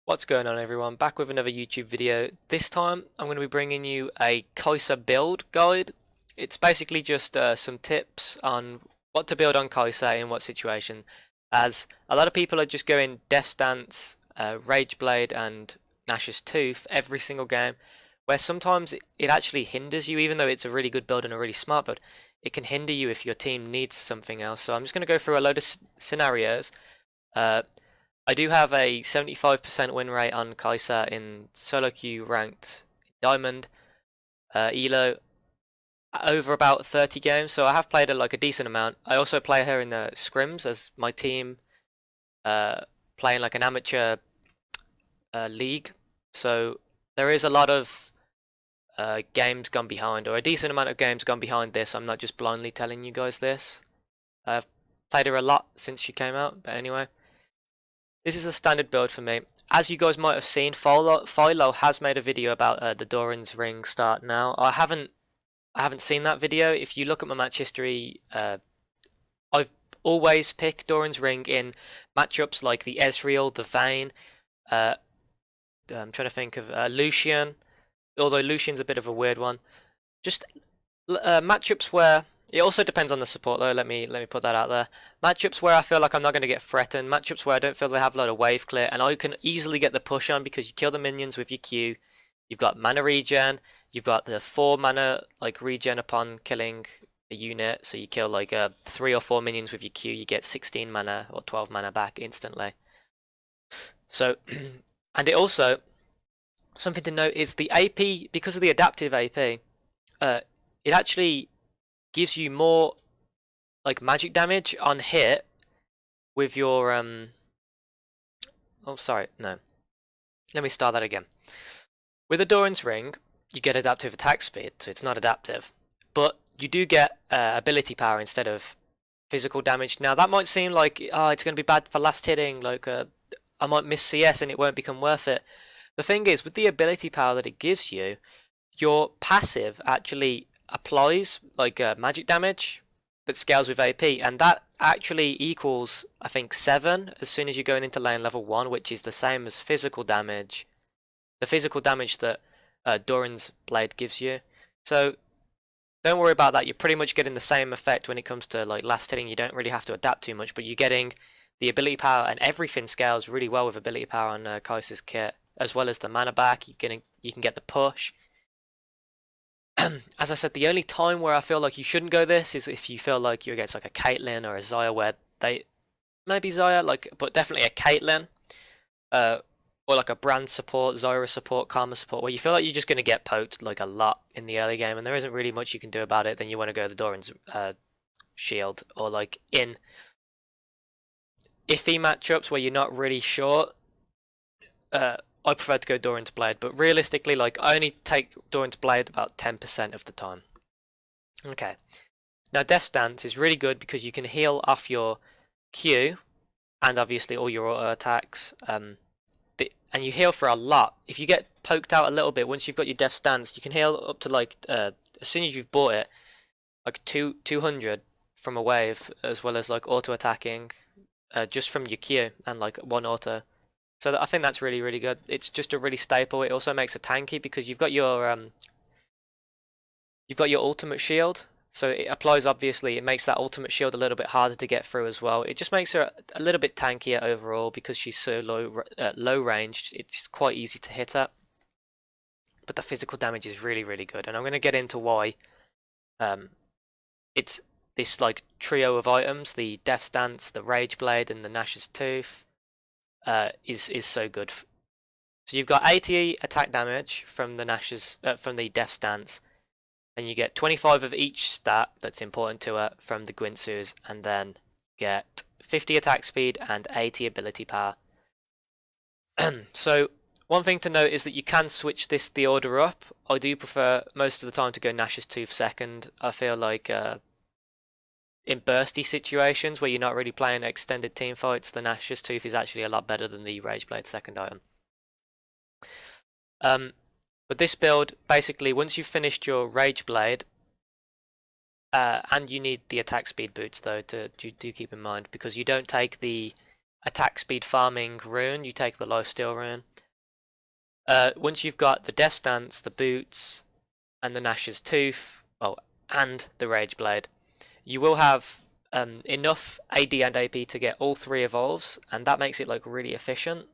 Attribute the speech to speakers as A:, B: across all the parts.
A: What's going on, everyone? Back with another YouTube video. This time I'm going to be bringing you a Kai'Sa build guide. It's basically just some tips on what to build on Kai'Sa in what situation, as a lot of people are just going Death Stance, Rageblade and Nash's Tooth every single game, where sometimes it actually hinders you. Even though it's a really good build and a really smart build, it can hinder you if your team needs something else. So I'm just going to go through a load of scenarios. I do have a 75% win rate on Kai'Sa in solo queue ranked diamond, elo over about 30 games, so I have played her like a decent amount. I also play her in the scrims as my team playing like an amateur league, so there is a lot of games gone behind, or a decent amount of games gone behind this. I'm not just blindly telling you guys this. I've played her a lot since she came out, but anyway. This is a standard build for me. As you guys might have seen, Philo has made a video about the Doran's Ring start now. I haven't seen that video. If you look at my match history, I've always picked Doran's Ring in matchups like the Ezreal, the Vayne. I'm trying to think of Lucian, although Lucian's a bit of a weird one. Just matchups where it also depends on the support though. Let me put that out there. Matchups where I feel like I'm not going to get threatened. Matchups where I don't feel they have a lot of wave clear, and I can easily get the push on because you kill the minions with your Q. You've got mana regen. You've got the 4 mana like regen upon killing a unit. So you kill like 3 or 4 minions with your Q. You get 16 mana or 12 mana back instantly. So, and it also something to note is the AP, because of the adaptive AP. It actually gives you more like magic damage on hit with your oh sorry, no. Let me start that again. With a Doran's Ring, you get adaptive attack speed, so it's not adaptive. But you do get ability power instead of physical damage. Now that might seem like it's going to be bad for last hitting, like I might miss CS and it won't become worth it. The thing is, with the ability power that it gives you, your passive actually applies like magic damage that scales with AP, and that actually equals, I think, 7 as soon as you're going into lane level 1, which is the same as physical damage, the physical damage that Doran's Blade gives you. So don't worry about that. You're pretty much getting the same effect when it comes to like last hitting. You don't really have to adapt too much, but you're getting the ability power, and everything scales really well with ability power on Kai'Sa's kit, as well as the mana back. You can get the push. As I said, the only time where I feel like you shouldn't go this is if you feel like you're against like a Caitlyn or a Xayah, where they maybe Xayah, like, but definitely a Caitlyn, or like a Brand support, Zyra support, Karma support, where you feel like you're just going to get poked like a lot in the early game, and there isn't really much you can do about it. Then you want to go the Doran's shield, or like in iffy matchups where you're not really sure. I prefer to go Doran's Blade, but realistically, like, I only take Doran's Blade about 10% of the time. Okay. Now, Death Stance is really good because you can heal off your Q, and obviously all your auto attacks, and you heal for a lot. If you get poked out a little bit, once you've got your Death Stance, you can heal up to like, as soon as you've bought it, like 200 from a wave, as well as like auto attacking, just from your Q, and like 1 auto. So I think that's really, really good. It's just a really staple. It also makes it tanky because you've got your ultimate shield. So it applies, obviously, it makes that ultimate shield a little bit harder to get through as well. It just makes her a little bit tankier overall because she's so low ranged. It's quite easy to hit her. But the physical damage is really, really good. And I'm going to get into why it's this like trio of items, the Death Stance, the Rageblade and the Nash's Tooth. Is so good. So you've got 80 attack damage from the from the Death Stance, and you get 25 of each stat that's important to it from the Guinsoo's, and then get 50 attack speed and 80 ability power. So one thing to note is that you can switch the order up. I do prefer most of the time to go Nash's Tooth second. I feel like in bursty situations where you're not really playing extended team fights, the Nash's Tooth is actually a lot better than the Rageblade second item. But this build, basically, once you've finished your Rageblade, and you need the attack speed boots though, do keep in mind, because you don't take the attack speed farming rune, you take the lifesteal rune. Once you've got the Death Stance, the boots, and the Nash's Tooth, well, and the Rage Blade, you will have enough AD and AP to get all three evolves, and that makes it like really efficient.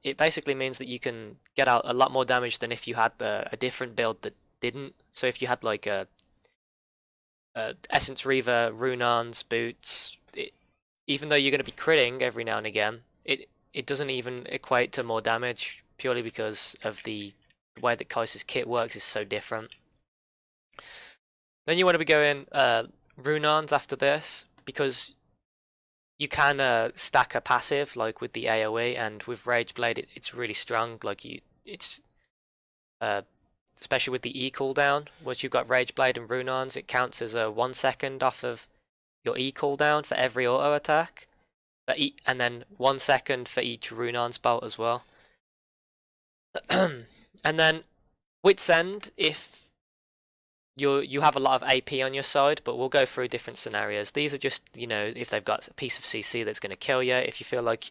A: It basically means that you can get out a lot more damage than if you had a different build that didn't. So if you had like a Essence Reaver, Runarns, boots, even though you're going to be critting every now and again, it doesn't even equate to more damage purely because of the way that Kai'Sa's kit works is so different. Then you want to be going Runarns after this because you can stack a passive like with the AoE, and with Rage Blade it's really strong. Like it's especially with the E cooldown. Once you've got Rage Blade and Runarns, it counts as a 1 second off of your E cooldown for every auto attack, and then 1 second for each Runarns bolt as well. And then Wit's End, if you have a lot of AP on your side, but we'll go through different scenarios. These are just, you know, if they've got a piece of CC that's going to kill you. If you feel like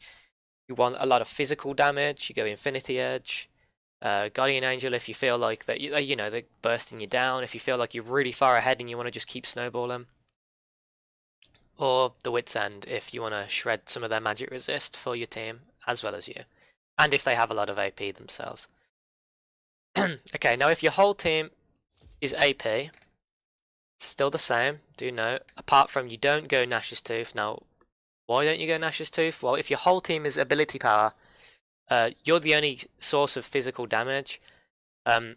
A: you want a lot of physical damage, you go Infinity Edge. Guardian Angel, if you feel like that, you know, they're bursting you down. If you feel like you're really far ahead and you want to just keep snowballing. Or the Wit's End, if you want to shred some of their magic resist for your team, as well as you. And if they have a lot of AP themselves. Okay, now if your whole team is AP, it's still the same, do note, apart from you don't go Nash's Tooth. Now, why don't you go Nash's Tooth? Well, if your whole team is ability power, you're the only source of physical damage. And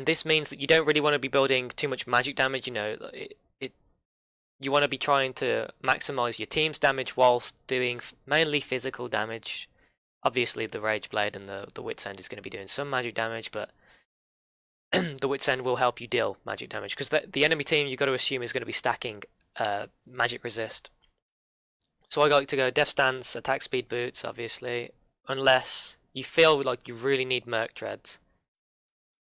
A: this means that you don't really want to be building too much magic damage, you know. You want to be trying to maximize your team's damage whilst doing mainly physical damage. Obviously, the Rage Blade and the Wit's End is going to be doing some magic damage, but the Wit's End will help you deal magic damage, because the enemy team, you've got to assume, is going to be stacking magic resist. So I like to go Death Stance, attack speed boots, obviously, unless you feel like you really need Merc Treads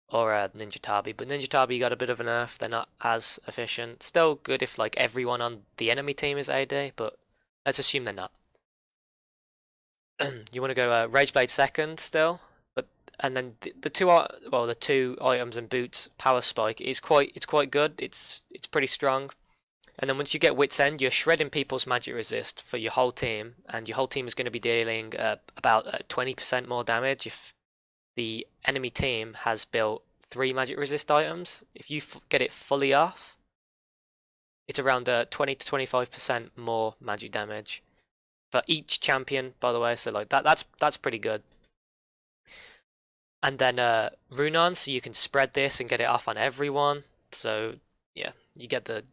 A: or Ninja Tabi. But Ninja Tabi, you got a bit of a nerf, they're not as efficient. Still good if like everyone on the enemy team is AD, but let's assume they're not. You want to go Rage Blade second still, and then the two items and boots power spike is quite good. It's pretty strong. And then once you get Wit's End, you're shredding people's magic resist for your whole team, and your whole team is going to be dealing about 20% more damage if the enemy team has built 3 magic resist items. If you get it fully off, it's around 20 to 25% more magic damage for each champion, by the way. So like that's pretty good. And then Runarns, so you can spread this and get it off on everyone. So yeah, you get the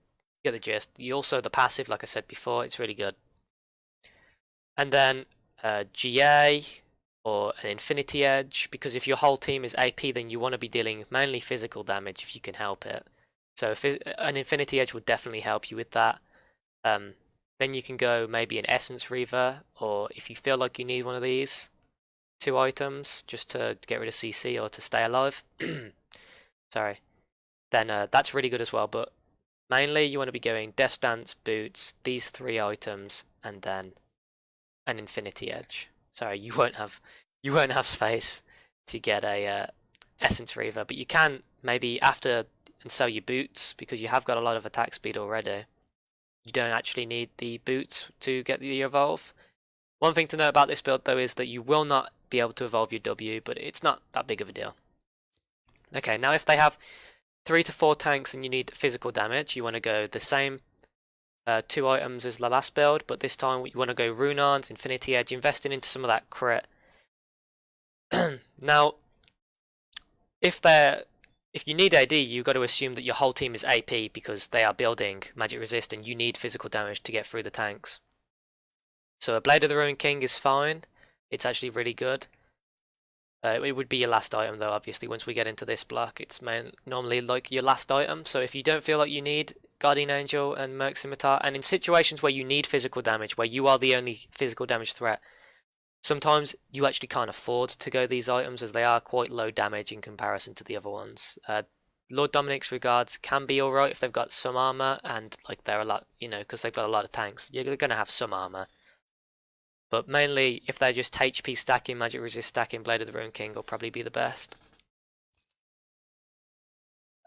A: gist. You also, the passive, like I said before, it's really good. And then GA or an Infinity Edge, because if your whole team is AP, then you want to be dealing mainly physical damage if you can help it. So if an Infinity Edge would definitely help you with that. Then you can go maybe an Essence Reaver, or if you feel like you need one of these 2 items just to get rid of CC or to stay alive, sorry, then that's really good as well. But mainly you want to be going Death Stance, boots, these 3 items, and then an Infinity Edge. Sorry, you won't have space to get a Essence Reaver, but you can maybe after and sell your boots, because you have got a lot of attack speed already. You don't actually need the boots to get the evolve. One thing to note about this build though is that you will not be able to evolve your W, but it's not that big of a deal. Okay, now if they have 3 to 4 tanks and you need physical damage, you want to go the same 2 items as the last build, but this time you want to go Runarns, Infinity Edge, investing into some of that crit. Now, if you need AD, you've got to assume that your whole team is AP because they are building magic resist and you need physical damage to get through the tanks. So a Blade of the Ruined King is fine. It's actually really good. It would be your last item though, obviously, once we get into this block. It's normally like your last item, so if you don't feel like you need Guardian Angel and Merc Scimitar, and in situations where you need physical damage, where you are the only physical damage threat, sometimes you actually can't afford to go these items as they are quite low damage in comparison to the other ones. Lord Dominic's Regards can be alright if they've got some armor, and like they're a lot, you know, because they've got a lot of tanks, you're going to have some armor. But mainly, if they're just HP stacking, magic resist stacking, Blade of the Ruined King will probably be the best.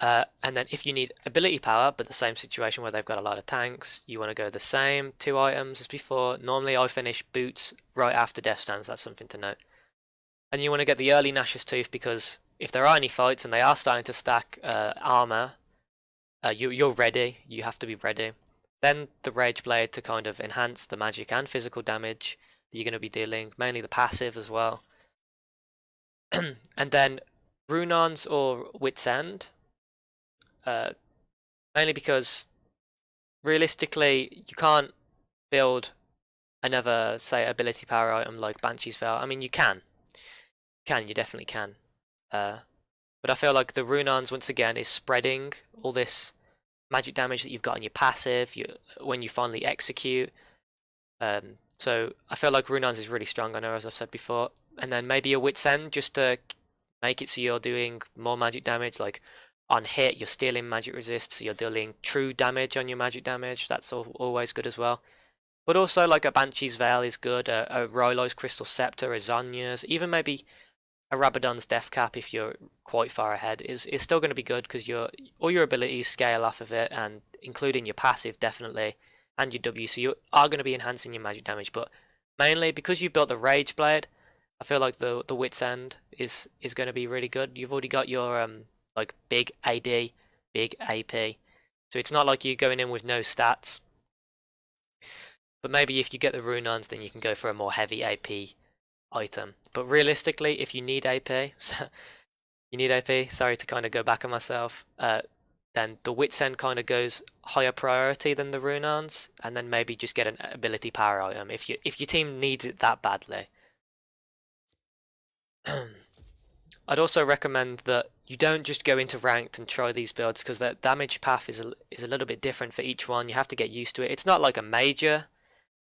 A: And then if you need ability power, but the same situation where they've got a lot of tanks, you want to go the same 2 items as before. Normally I finish boots right after Death Stance, that's something to note. And you want to get the early Nash's Tooth because if there are any fights and they are starting to stack armor, you're ready, you have to be ready. Then the Rage Blade to kind of enhance the magic and physical damage that you're going to be dealing, mainly the passive as well. And then Runons or Wit's End. Mainly because realistically you can't build another, say, ability power item like Banshee's Veil. I mean, you definitely can. But I feel like the Runons, once again, is spreading all this magic damage that you've got on your passive when you finally execute. So I feel like Runons is really strong, I know, as I've said before. And then maybe a Wit's End just to make it so you're doing more magic damage, like on hit you're stealing magic resist, so you're dealing true damage on your magic damage. That's always good as well. But also like a Banshee's Veil is good, a Rolo's Crystal Scepter, a Zonya's, even maybe a Rabadon's Death Cap if you're quite far ahead is still going to be good because all your abilities scale off of it, and including your passive definitely, and your W, so you are going to be enhancing your magic damage. But mainly because you've built the Rage Blade, I feel like the Wit's End is going to be really good. You've already got your like big AD, big AP, so it's not like you're going in with no stats. But maybe if you get the Runons, then you can go for a more heavy AP item. But realistically, if you need AP, sorry to kind of go back on myself, then the Wit's End kind of goes higher priority than the Runons, and then maybe just get an ability power item if your team needs it that badly. I'd also recommend that you don't just go into ranked and try these builds because the damage path is a little bit different for each one. You have to get used to it. It's not like a major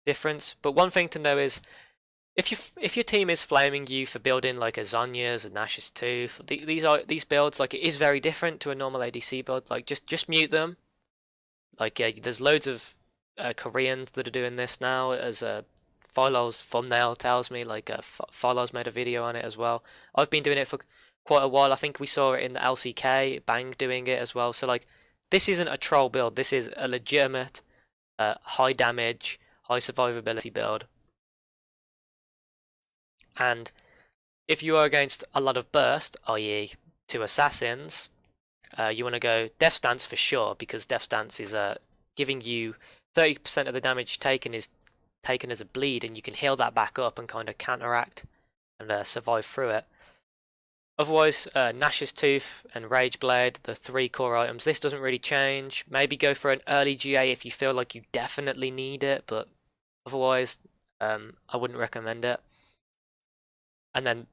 A: difference, but one thing to know is if your team is flaming you for building like a Zonya's, a Nash's Tooth, these builds, like, it is very different to a normal ADC build. Like just mute them. Like there's loads of Koreans that are doing this now, as Philo's thumbnail tells me. Like Philo's made a video on it as well. I've been doing it for quite a while. I think we saw it in the LCK, Bang doing it as well. So like, this isn't a troll build. This is a legitimate high damage, high survivability build. And if you are against a lot of burst, i.e. 2 assassins, you want to go Death Stance for sure, because Death Stance is giving you 30% of the damage taken is taken as a bleed, and you can heal that back up and kind of counteract and survive through it. Otherwise, Nash's Tooth and Rage Blade, the 3 core items, this doesn't really change. Maybe go for an early GA if you feel like you definitely need it, but otherwise I wouldn't recommend it. And then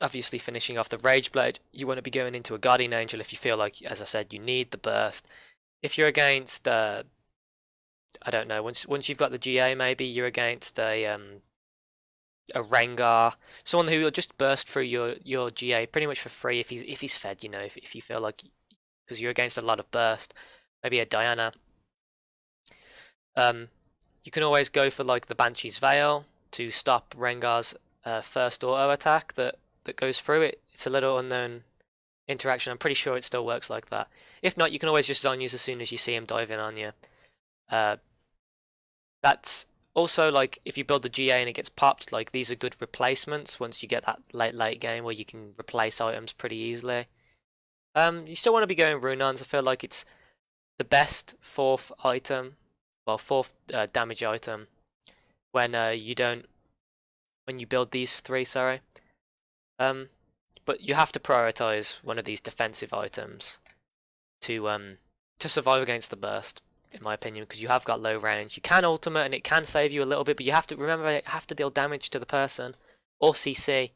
A: obviously finishing off the Rage Blade, you want to be going into a Guardian Angel if you feel like, as I said, you need the burst. If you're against I don't know, once you've got the GA, maybe you're against a Rengar, someone who will just burst through your GA pretty much for free if he's fed, you know, if you feel like, because you're against a lot of burst, maybe a Diana. You can always go for like the Banshee's Veil to stop Rengar's first auto attack that goes through it. It's a little unknown interaction. I'm pretty sure it still works like that. If not, you can always just Zonya's as soon as you see him dive in on you. That's also, like, if you build the GA and it gets popped, like, these are good replacements once you get that late game where you can replace items pretty easily. You still want to be going Runons. I feel like it's the best 4th item, well, 4th damage item when when you build these 3, sorry. But you have to prioritize one of these defensive items to survive against the burst, in my opinion, because you have got low range. You can ultimate and it can save you a little bit, but you have to remember, you have to deal damage to the person or CC.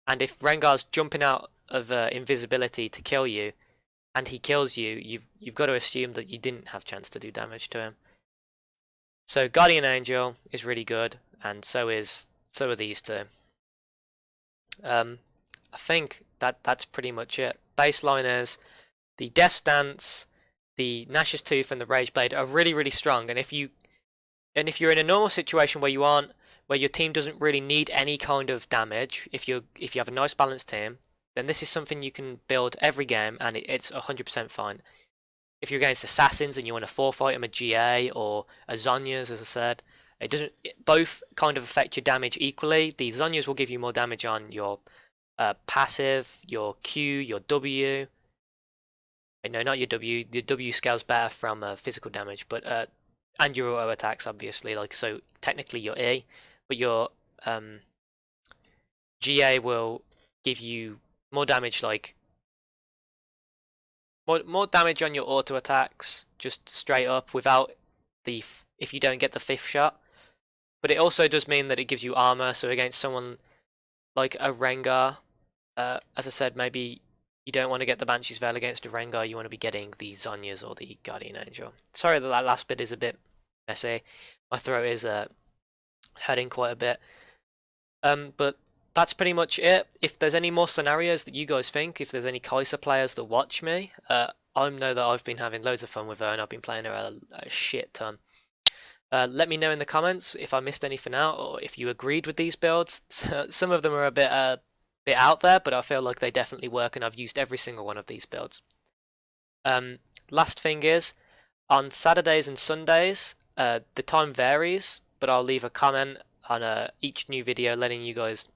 A: And if Rengar's jumping out of invisibility to kill you, and he kills you, you've got to assume that you didn't have chance to do damage to him. So Guardian Angel is really good, and so are these 2. I think that's pretty much it. Baseliners, the Death Stance, the Nash's Tooth and the Rage Blade are really, really strong. And if you're in a normal situation where you aren't where your team doesn't really need any kind of damage. If you have a nice balanced team, then this is something you can build every game, and it's 100% fine. If you're against assassins and you want to forfeit them a GA or a Zhonya's, as I said, both kind of affect your damage equally. The Zhonya's will give you more damage on your passive, your Q, your W. No, not your W. Your W scales better from physical damage, but and your auto attacks, obviously. Like, so technically your E, but your GA will give you more damage, like more damage on your auto attacks, just straight up, without the if you don't get the 5th shot. But it also does mean that it gives you armor, so against someone like a Rengar, as I said, maybe you don't want to get the Banshee's Veil against a Rengar, you want to be getting the Zhonya's or the Guardian Angel. Sorry that last bit is a bit messy. My throat is hurting quite a bit. But that's pretty much it. If there's any more scenarios that you guys think, if there's any Kai'Sa players that watch me, I know that I've been having loads of fun with her and I've been playing her a shit ton. Let me know in the comments if I missed anything out or if you agreed with these builds. Some of them are a bit out there, but I feel like they definitely work and I've used every single one of these builds. Last thing is, on Saturdays and Sundays, the time varies, but I'll leave a comment on each new video letting you guys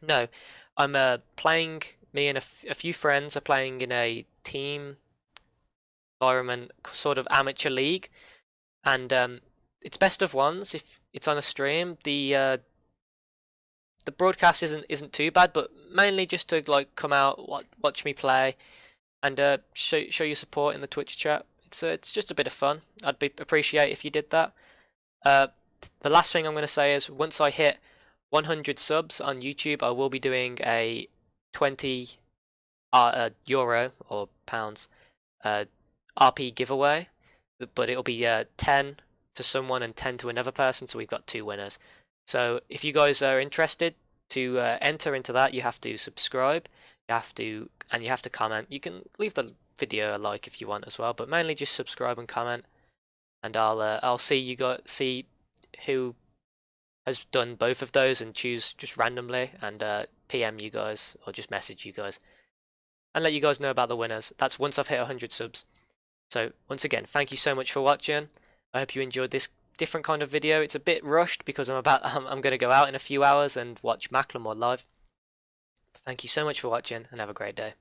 A: know. I'm playing, me and a few friends are playing in a team environment, sort of amateur league, and it's best of ones. If it's on a stream, the broadcast isn't too bad, but mainly just to like come out, watch me play, and show your support in the Twitch chat. It's just a bit of fun. I'd appreciate if you did that. The last thing I'm going to say is, once I hit 100 subs on YouTube, I will be doing a 20 euro or pounds RP giveaway, but it'll be 10 to someone and 10 to another person, so we've got 2 winners. So if you guys are interested to enter into that, you have to subscribe, you have to comment. You can leave the video a like if you want as well, but mainly just subscribe and comment, and I'll see who has done both of those and choose just randomly and PM you guys or just message you guys and let you guys know about the winners. That's once I've hit 100 subs. So once again, thank you so much for watching. I hope you enjoyed this different kind of video. It's a bit rushed because I'm going to go out in a few hours and watch Macklemore live. Thank you so much for watching and have a great day.